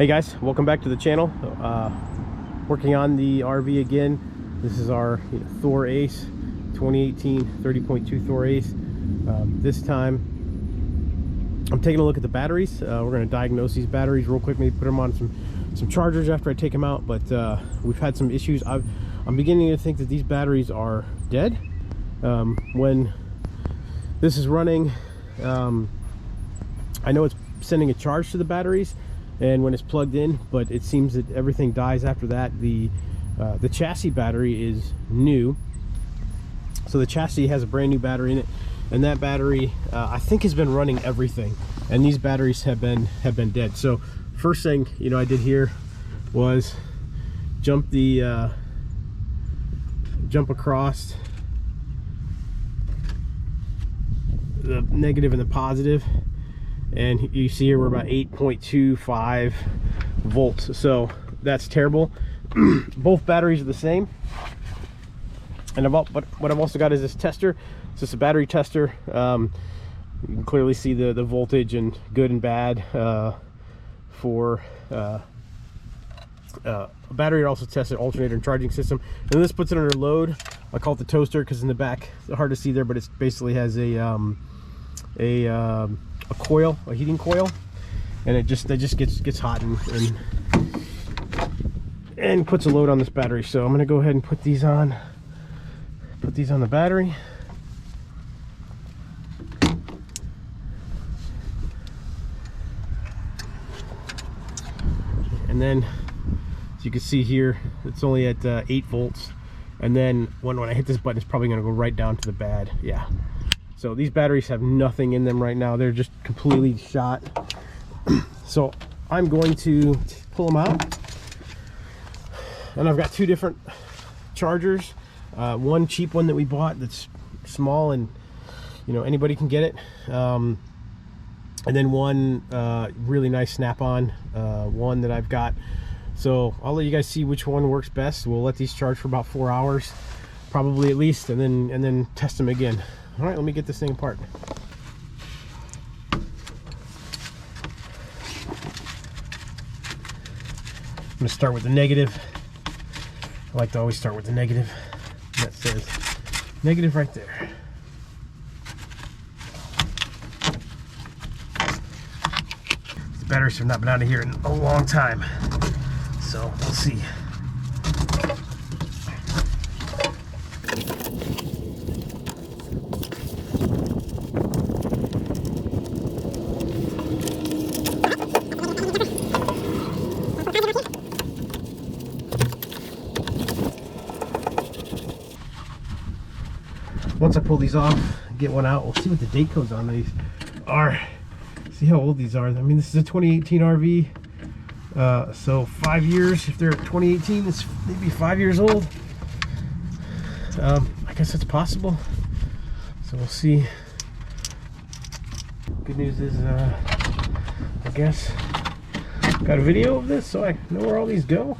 Hey guys, welcome back to the channel. Working on the RV again. This is our Thor A.C.E 2018 30.2 Thor A.C.E. This time I'm taking a look at the batteries. We're going to diagnose these batteries real quick, maybe put them on some chargers after I take them out, but we've had some issues. I'm beginning to think that these batteries are dead. When this is running, I know it's sending a charge to the batteries and when it's plugged in, but it seems that everything dies after that. The chassis battery is new, so the chassis has a brand new battery in it, and that battery I think has been running everything, and these batteries have been dead. So first thing I did here was jump across the negative and the positive, and you see here we're about 8.25 volts, so that's terrible. Both batteries are the same, and what I've also got is this tester. It's just a battery tester. You can clearly see the voltage and good and bad for a battery. It also tests an alternator and charging system, and then this puts it under load. I call it the toaster because in the back it's hard to see there, but it basically has a coil, a heating coil, and it just gets hot and puts a load on this battery. So I'm going to go ahead and put these on the battery. And then as you can see here, it's only at 8 volts, and then when I hit this button, it's probably going to go right down to the bad. Yeah, so these batteries have nothing in them right now. They're just completely shot. So I'm going to pull them out, and I've got two different chargers. One cheap one that we bought that's small and anybody can get it, and then one really nice snap-on one that I've got. So I'll let you guys see which one works best. We'll let these charge for about 4 hours probably at least, and then test them again. All right, let me get this thing apart. I'm gonna start with the negative. I like to always start with the negative. That says negative right there. The batteries have not been out of here in a long time, so we'll see. Once I pull these off, get one out, we'll see what the date codes on these are. See how old these are. I mean, this is a 2018 RV, so 5 years. If they're 2018, it's maybe 5 years old. I guess it's possible. So we'll see. Good news is, I guess, got a video of this, so I know where all these go.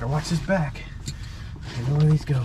Watch this back. I know where these go.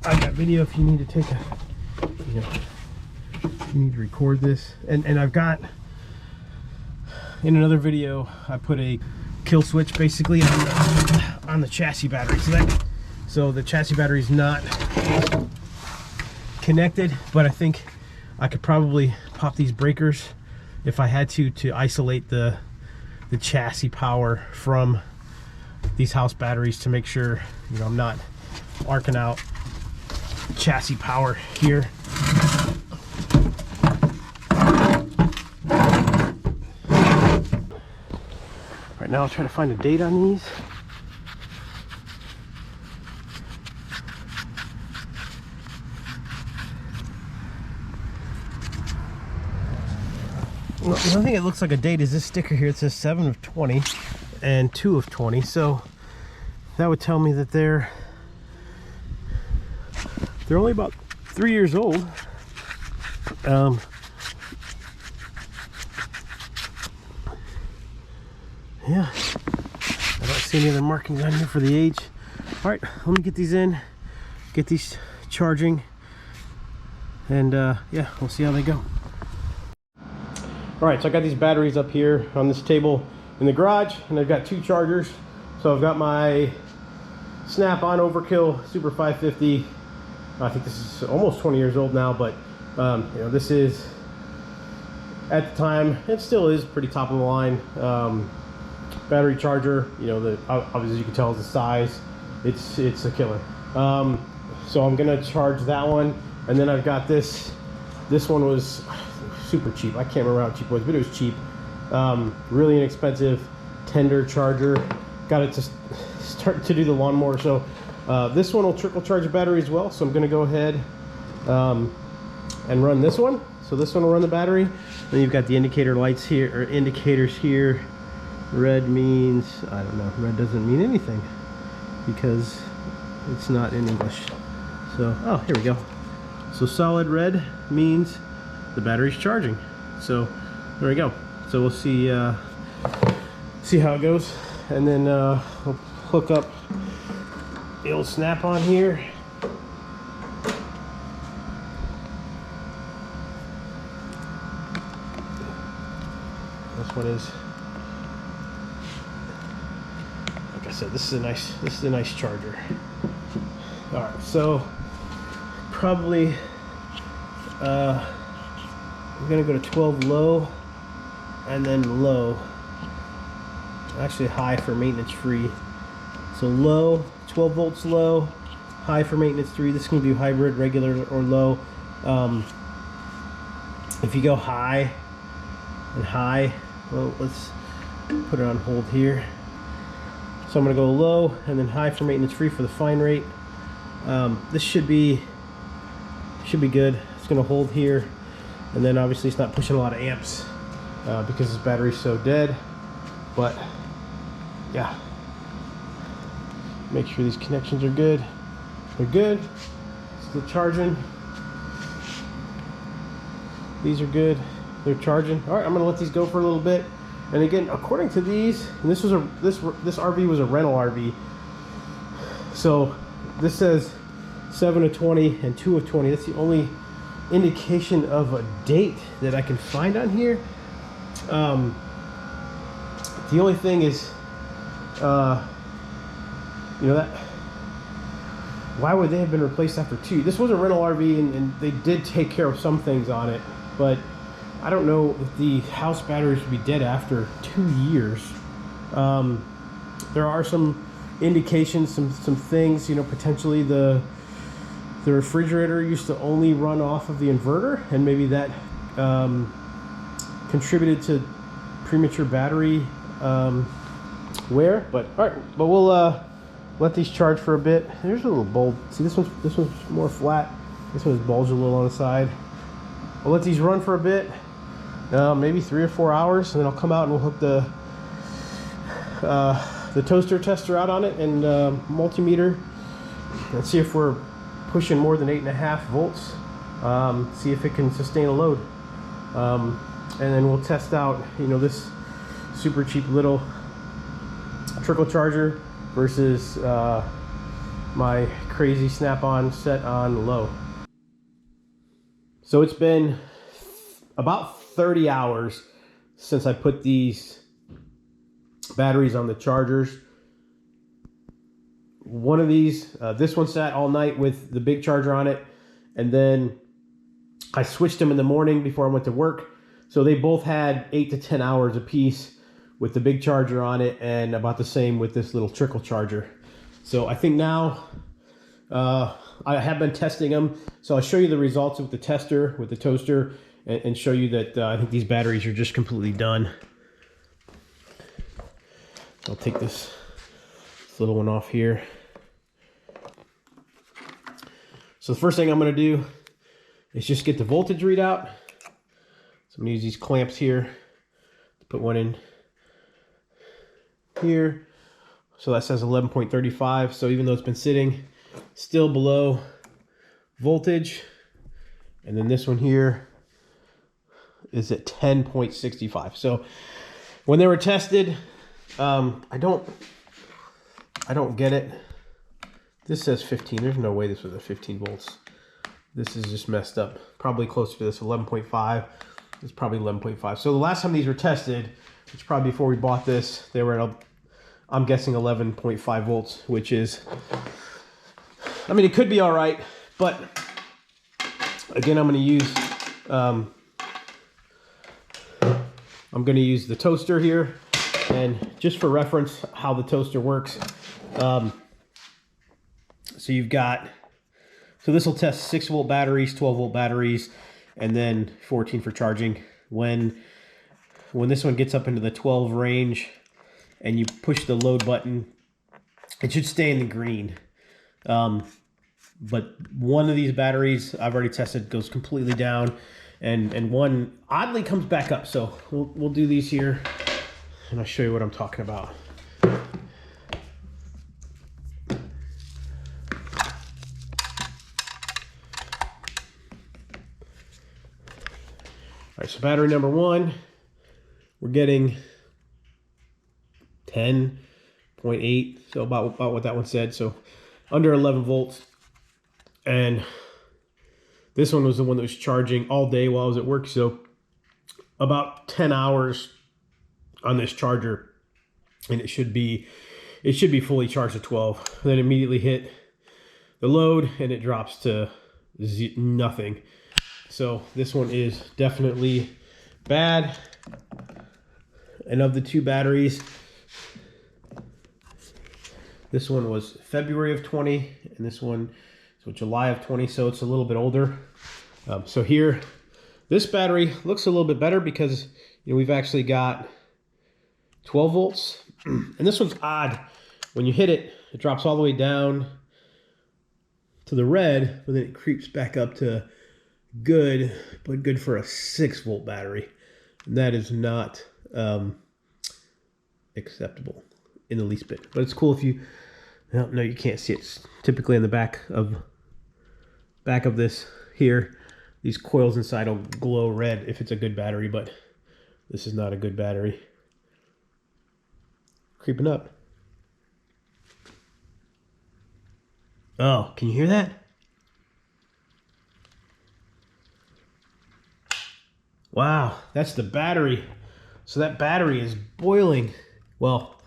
I got video if you need to take you need to record this. And I've got, in another video, I put a kill switch basically on the chassis battery. So the chassis battery is not connected, but I think I could probably pop these breakers if I had to isolate the chassis power from these house batteries to make sure I'm not arcing out chassis power here. Right now I'll try to find a date on these. Well, the only thing that looks like a date is this sticker here. It says 7 of 20 and 2 of 20, so that would tell me that they're only about 3 years old. Yeah, I don't see any other markings on here for the age. All right, let me get these in, get these charging, and yeah, we'll see how they go. All right, so I got these batteries up here on this table in the garage, and I've got 2 chargers. So I've got my Snap-on Overkill Super 550. I think this is almost 20 years old now, but you know, this is, at the time, it still is pretty top of the line battery charger. You know, obviously you can tell the size, it's a killer. So I'm gonna charge that one, and then I've got this one was super cheap. I can't remember how cheap it was, but it was cheap. Really inexpensive tender charger. Got it to start to do the lawnmower. So this one will trickle charge the battery as well. So I'm gonna go ahead and run this one. So this one will run the battery. Then you've got the indicator lights here, or indicators here. Red means, I don't know, red doesn't mean anything because it's not in English. So, oh, here we go. So solid red means the battery's charging. So there we go. So we'll see how it goes, and then we'll hook up the old Snap-on here. This one is, like I said, this is a nice charger. All right, so probably I'm gonna go to 12 low and then low, actually high for maintenance free. So low, 12 volts low, high for maintenance free. This can do hybrid, regular or low. If you go high and high, well, let's put it on hold here. So I'm gonna go low and then high for maintenance free for the fine rate. This should be good. It's gonna hold here, and then obviously it's not pushing a lot of amps because this battery's so dead. But yeah, make sure these connections are good. They're good. Still charging. These are good. They're charging. All right, I'm gonna let these go for a little bit. And again, according to these, and this RV was a rental RV. So this says 7 of 20 and 2 of 20. That's the only indication of a date that I can find on here. The only thing is, you know, that why would they have been replaced after 2? This was a rental RV, and they did take care of some things on it, but I don't know if the house batteries would be dead after 2 years. There are some indications, some things, you know, potentially the refrigerator used to only run off of the inverter, and maybe that contributed to premature battery wear. But all right, but we'll let these charge for a bit. There's a little bulb. See, this one's more flat. This one's bulged a little on the side. We'll let these run for a bit, maybe 3 or 4 hours, and then I'll come out and we'll hook the toaster tester out on it and multimeter, and see if we're pushing more than 8.5 volts. See if it can sustain a load, and then we'll test out, you know, this super cheap little trickle charger versus my crazy Snap-on set on low. So it's been about 30 hours since I put these batteries on the chargers. One of these, this one sat all night with the big charger on it, and then I switched them in the morning before I went to work. So they both had 8 to 10 hours apiece with the big charger on it, and about the same with this little trickle charger. So I think now I have been testing them, so I'll show you the results with the tester, with the toaster, and show you that I think these batteries are just completely done. I'll take this little one off here. So the first thing I'm going to do is just get the voltage readout. So I'm going to use these clamps here to put one in here. So that says 11.35. So even though it's been sitting, still below voltage. And then this one here is at 10.65. So when they were tested, I don't get it. This says 15. There's no way this was at 15 volts. This is just messed up. Probably closer to this 11.5. It's probably 11.5. So the last time these were tested, which probably before we bought this, they were at, I'm guessing 11.5 volts, which is, I mean, it could be all right, but again, I'm going to use the toaster here, and just for reference, how the toaster works. So you've got, so this will test 6 volt batteries, 12 volt batteries, and then 14 for charging. When this one gets up into the 12 range and you push the load button, it should stay in the green. But one of these batteries I've already tested goes completely down, and one oddly comes back up. So we'll do these here, and I'll show you what I'm talking about. All right, so battery number 1, we're getting 10.8, so about what that one said, so under 11 volts. And this one was the one that was charging all day while I was at work, so about 10 hours on this charger, and it should be fully charged at 12. Then immediately hit the load, and it drops to nothing. So this one is definitely bad. And of the 2 batteries, this one was February of 20, and this one is July of 20, so it's a little bit older. So here, this battery looks a little bit better because, you know, we've actually got 12 volts. And this one's odd. When you hit it, it drops all the way down to the red, but then it creeps back up to good, but good for a 6 volt battery. And that is not acceptable in the least bit. But it's cool if you, no, you can't see it. It's typically in the back of this here. These coils inside will glow red if it's a good battery, but this is not a good battery. Creeping up. Oh, can you hear that? Wow, that's the battery. So that battery is boiling. Well,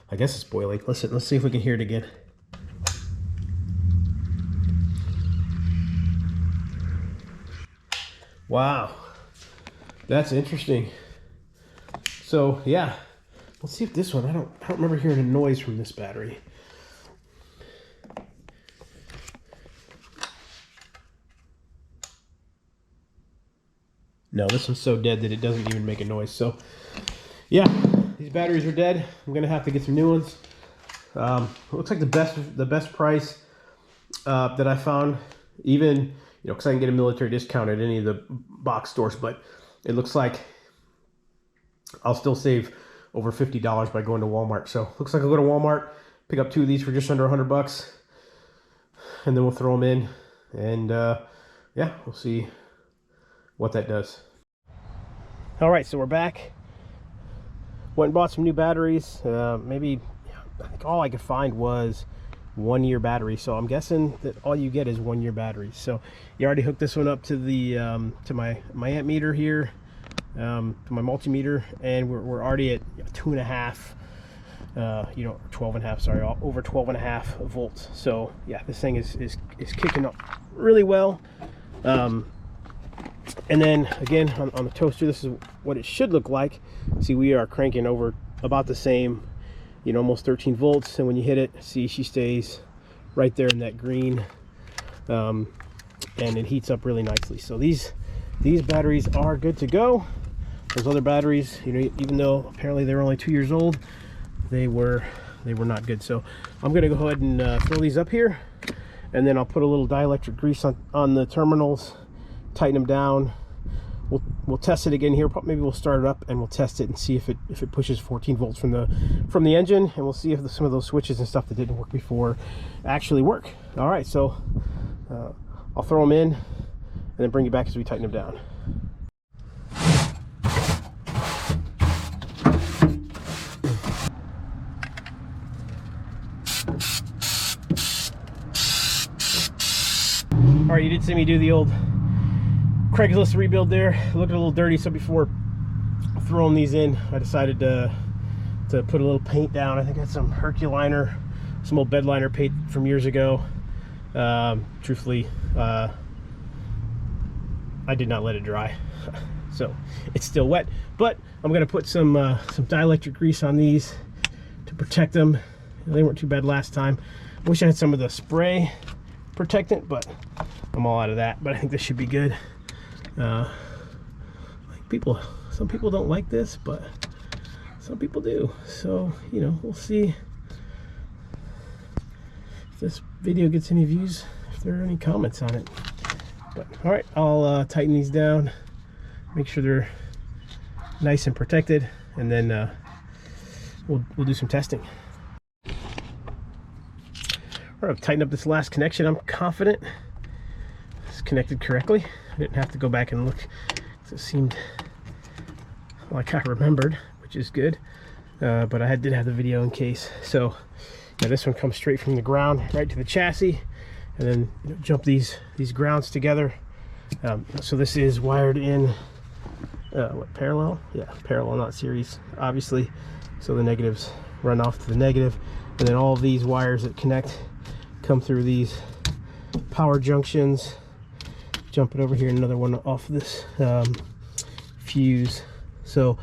I guess it's boiling. Listen, let's see if we can hear it again. Wow, that's interesting. So yeah, let's see if this one, I don't remember hearing a noise from this battery. No, this one's so dead that it doesn't even make a noise. So yeah, these batteries are dead. I'm gonna have to get some new ones. It looks like the best price that I found, even, you know, because I can get a military discount at any of the box stores, but it looks like I'll still save over $50 by going to Walmart. So looks like I'll go to Walmart, pick up 2 of these for just under $100, and then we'll throw them in, and yeah, we'll see what that does. All right, so we're back. Went and bought some new batteries. Maybe, I think all I could find was 1-year battery. So I'm guessing that all you get is 1-year batteries. So you already hooked this one up to the to my amp meter here, to my multimeter, and we're already at 2.5, you know, 12.5. Sorry, over 12.5 volts. So yeah, this thing is kicking up really well. And then again on the toaster, this is what it should look like. See, we are cranking over about the same, you know, almost 13 volts, and when you hit it, see, she stays right there in that green, and it heats up really nicely. So these batteries are good to go. Those other batteries, you know, even though apparently they're only 2 years old, they were not good. So I'm gonna go ahead and throw these up here, and then I'll put a little dielectric grease on the terminals, tighten them down. We'll test it again here. Maybe we'll start it up and we'll test it and see if it pushes 14 volts from the engine, and we'll see if some of those switches and stuff that didn't work before actually work. All right, so I'll throw them in and then bring you back as we tighten them down. All right, right, you did see me do the old Craigslist rebuild there. Looked a little dirty, so before throwing these in, I decided to put a little paint down. I think I had some Herculiner, some old bed liner paint from years ago. Truthfully, I did not let it dry, so it's still wet. But I'm gonna put some dielectric grease on these to protect them. They weren't too bad last time. I wish I had some of the spray protectant, but I'm all out of that. But I think this should be good. Some people don't like this, but some people do. So, you know, we'll see if this video gets any views, if there are any comments on it. But all right, I'll tighten these down, make sure they're nice and protected, and then we'll do some testing. All right, I've tightened up this last connection. I'm confident it's connected correctly. I didn't have to go back and look. It seemed like I remembered, which is good. But I did have the video in case. So yeah, this one comes straight from the ground right to the chassis, and then, you know, jump these grounds together. So this is wired in what, parallel? Yeah, parallel, not series, obviously. So the negatives run off to the negative, and then all of these wires that connect come through these power junctions. Jump it over here, another one off this fuse. So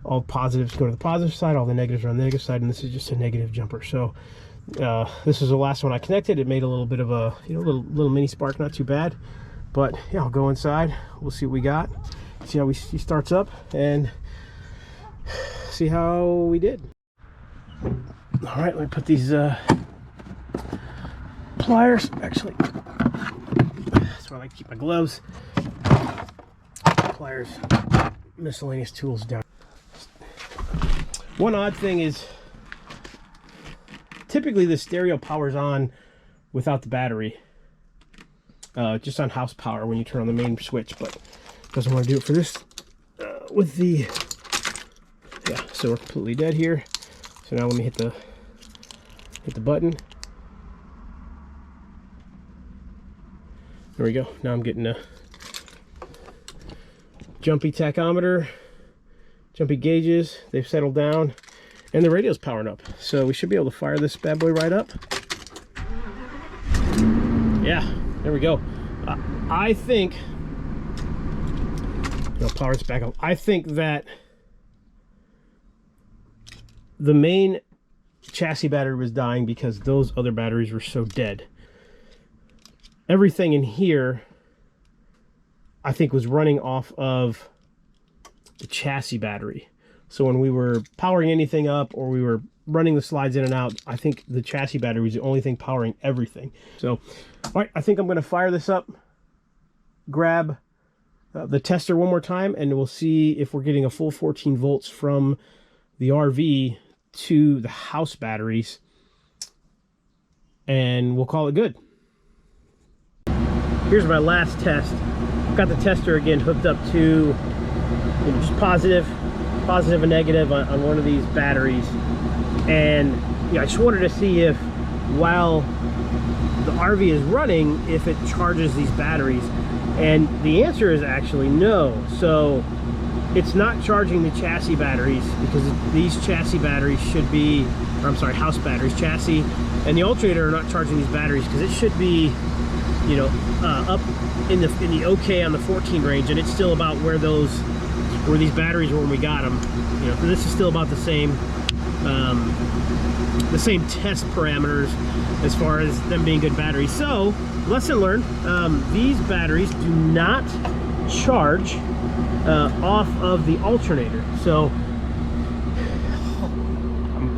all positives go to the positive side, all the negatives are on the negative side, and this is just a negative jumper. So this is the last one I connected. It made a little bit of a, you know, little mini spark, not too bad. But yeah, I'll go inside, we'll see what we got, see how he starts up, and see how we did. All right, let me put these pliers, actually, that's where I like to keep my gloves, pliers, miscellaneous tools down. One odd thing is, typically the stereo powers on without the battery, just on house power when you turn on the main switch, but it doesn't want to do it for this with the, yeah, so we're completely dead here. So now let me hit the button. There we go. Now I'm getting a jumpy tachometer, jumpy gauges. They've settled down, and the radio's powering up. So we should be able to fire this bad boy right up. Yeah, there we go. I think, I'll power this back up. I think that the main chassis battery was dying because those other batteries were so dead. Everything in here, I think, was running off of the chassis battery. So when we were powering anything up or we were running the slides in and out, I think the chassis battery was the only thing powering everything. So, all right, I think I'm going to fire this up, grab the tester one more time, and we'll see if we're getting a full 14 volts from the RV to the house batteries, and we'll call it good. Here's my last test. Got the tester again hooked up to, you know, just positive and negative on one of these batteries, and I just wanted to see if, while the RV is running, if it charges these batteries, and the answer is actually no. So it's not charging the chassis batteries, because these chassis batteries should be, or I'm sorry, house batteries, chassis and the alternator are not charging these batteries, because it should be, you know, up in the okay on the 14 range, and it's still about where these batteries were when we got them. You know, so this is still about the same test parameters as far as them being good batteries. So lesson learned, these batteries do not charge off of the alternator. So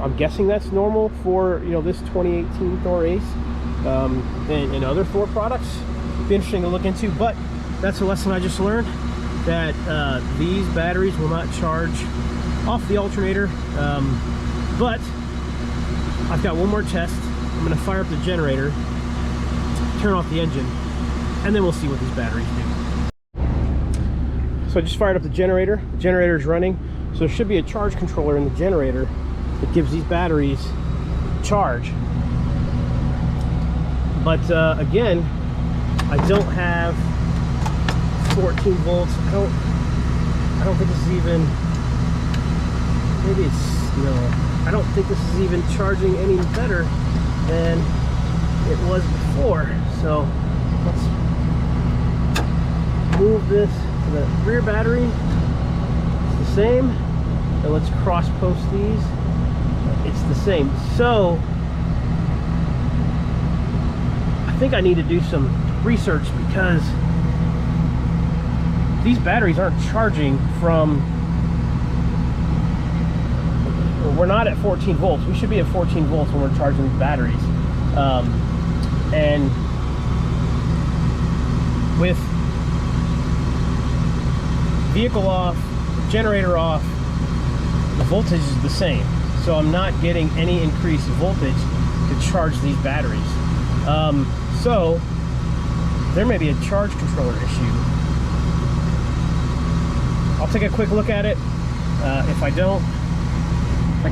I'm guessing that's normal for, you know, this 2018 Thor A.C.E. And other Thor products. Be interesting to look into, but that's a lesson I just learned, that these batteries will not charge off the alternator. But I've got one more test. I'm going to fire up the generator, turn off the engine, and then we'll see what these batteries do. So I just fired up the generator. The generator is running, so there should be a charge controller in the generator that gives these batteries charge. But again, I don't have 14 volts. I don't think this is even, maybe it's, no, I don't think this is even charging any better than it was before. So let's move this to the rear battery. It's the same. And let's cross post these. It's the same. So I think I need to do some research, because these batteries aren't charging from, we're not at 14 volts. We should be at 14 volts when we're charging these batteries. And with vehicle off, generator off, the voltage is the same. So I'm not getting any increased voltage to charge these batteries. So there may be a charge controller issue. I'll take a quick look at it. If I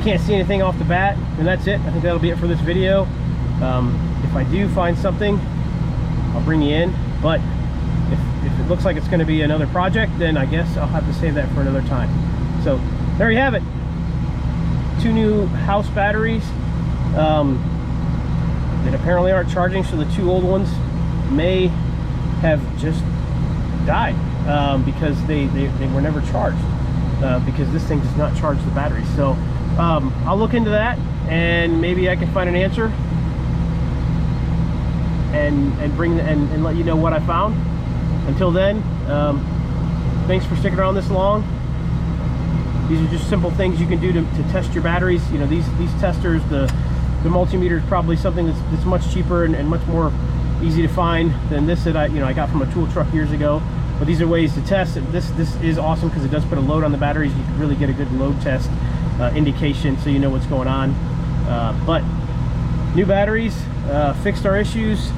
can't see anything off the bat, then that's it. I think that'll be it for this video. If I do find something, I'll bring you in. But if it looks like it's going to be another project, then I guess I'll have to save that for another time. So there you have it. 2 new house batteries that apparently aren't charging, so the 2 old ones may have just died because they were never charged, because this thing does not charge the battery. So I'll look into that, and maybe I can find an answer and let you know what I found. Until then, thanks for sticking around this long. These are just simple things you can do to test your batteries. You know, these testers, the multimeter is probably something that's much cheaper and much more easy to find than this that I got from a tool truck years ago. But these are ways to test it. This is awesome because it does put a load on the batteries. You can really get a good load test indication, so you know what's going on. But new batteries fixed our issues,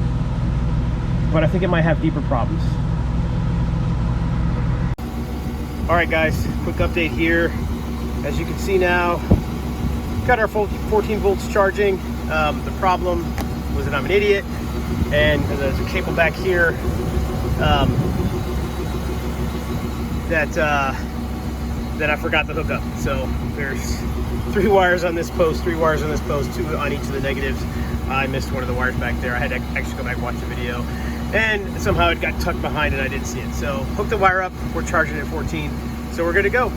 but I think it might have deeper problems. All right, guys, quick update here. As you can see now, got our 14 volts charging. The problem was that I'm an idiot, and there's a cable back here that I forgot to hook up. So there's 3 wires on this post, 2 on each of the negatives. I missed one of the wires back there. I had to actually go back and watch the video, and somehow it got tucked behind and I didn't see it. So hooked the wire up, we're charging at 14, so we're good to go.